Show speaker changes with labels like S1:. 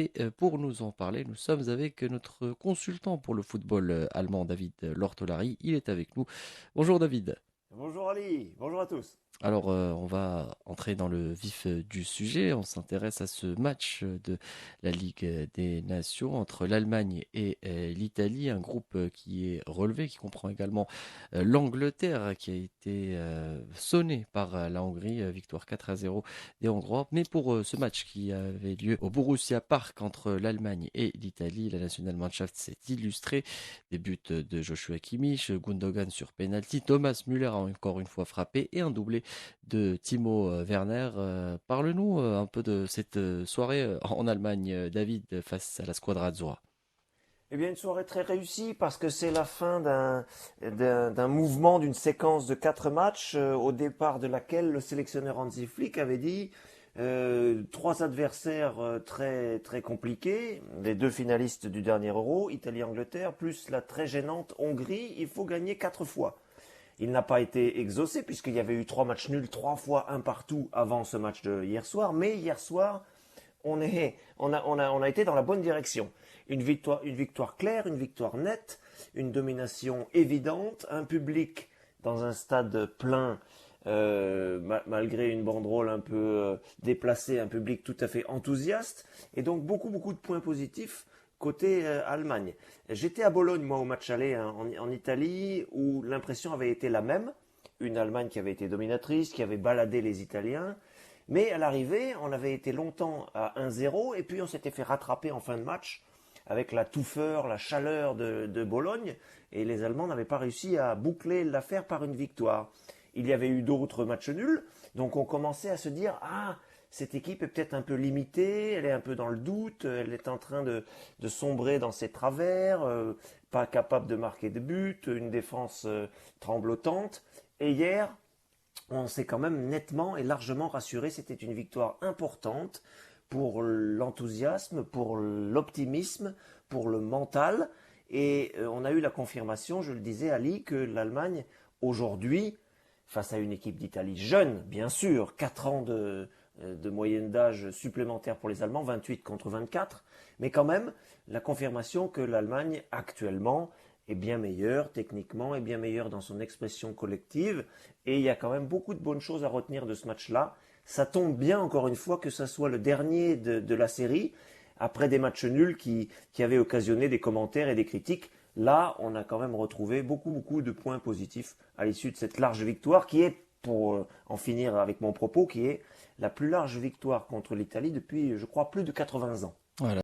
S1: Et pour nous en parler, nous sommes avec notre consultant pour le football allemand, David Lortolari. Il est avec nous. Bonjour David.
S2: Bonjour Ali, bonjour à tous.
S1: Alors, on va entrer dans le vif du sujet. On s'intéresse à ce match de la Ligue des Nations entre l'Allemagne et l'Italie, un groupe qui est relevé, qui comprend également l'Angleterre, qui a été sonné par la Hongrie, victoire 4-0 des Hongrois. Mais pour ce match qui avait lieu au Borussia Park entre l'Allemagne et l'Italie, la Nationalmannschaft s'est illustrée. Des buts de Joshua Kimmich, Gundogan sur penalty, Thomas Müller a encore une fois frappé et un doublé de Timo Werner. Parle-nous un peu de cette soirée en Allemagne, David, face à la Squadra Azzurra.
S2: Eh bien, une soirée très réussie parce que c'est la fin d'un mouvement, d'une séquence de 4 matchs au départ de laquelle le sélectionneur Hansi Flick avait dit 3 adversaires très très compliqués, les 2 finalistes du dernier Euro, Italie-Angleterre, plus la très gênante Hongrie, il faut gagner 4 fois. Il n'a pas été exaucé puisqu'il y avait eu 3 matchs nuls, 3 fois un partout avant ce match de hier soir. Mais hier soir, on a été dans la bonne direction. Une victoire claire, une victoire nette, une domination évidente, un public dans un stade plein, malgré une banderole un peu déplacée, un public tout à fait enthousiaste, et donc beaucoup beaucoup de points positifs côté Allemagne. J'étais à Bologne, moi, au match aller hein, en Italie, où l'impression avait été la même. Une Allemagne qui avait été dominatrice, qui avait baladé les Italiens. Mais à l'arrivée, on avait été longtemps à 1-0 et puis on s'était fait rattraper en fin de match avec la touffeur, la chaleur de Bologne et les Allemands n'avaient pas réussi à boucler l'affaire par une victoire. Il y avait eu d'autres matchs nuls, donc on commençait à se dire ah, cette équipe est peut-être un peu limitée, elle est un peu dans le doute, elle est en train de sombrer dans ses travers, pas capable de marquer de but, une défense tremblotante. Et hier, on s'est quand même nettement et largement rassuré. C'était une victoire importante pour l'enthousiasme, pour l'optimisme, pour le mental. Et on a eu la confirmation, je le disais Ali, que l'Allemagne, aujourd'hui, face à une équipe d'Italie jeune, bien sûr, 4 ans de moyenne d'âge supplémentaire pour les Allemands, 28 contre 24, mais quand même la confirmation que l'Allemagne actuellement est bien meilleure techniquement, est bien meilleure dans son expression collective, et il y a quand même beaucoup de bonnes choses à retenir de ce match-là. Ça tombe bien encore une fois que ça soit le dernier de la série, après des matchs nuls qui avaient occasionné des commentaires et des critiques. Là, on a quand même retrouvé beaucoup, beaucoup de points positifs à l'issue de cette large victoire qui est, pour en finir avec mon propos, qui est la plus large victoire contre l'Italie depuis, je crois, plus de 80 ans.
S1: Voilà.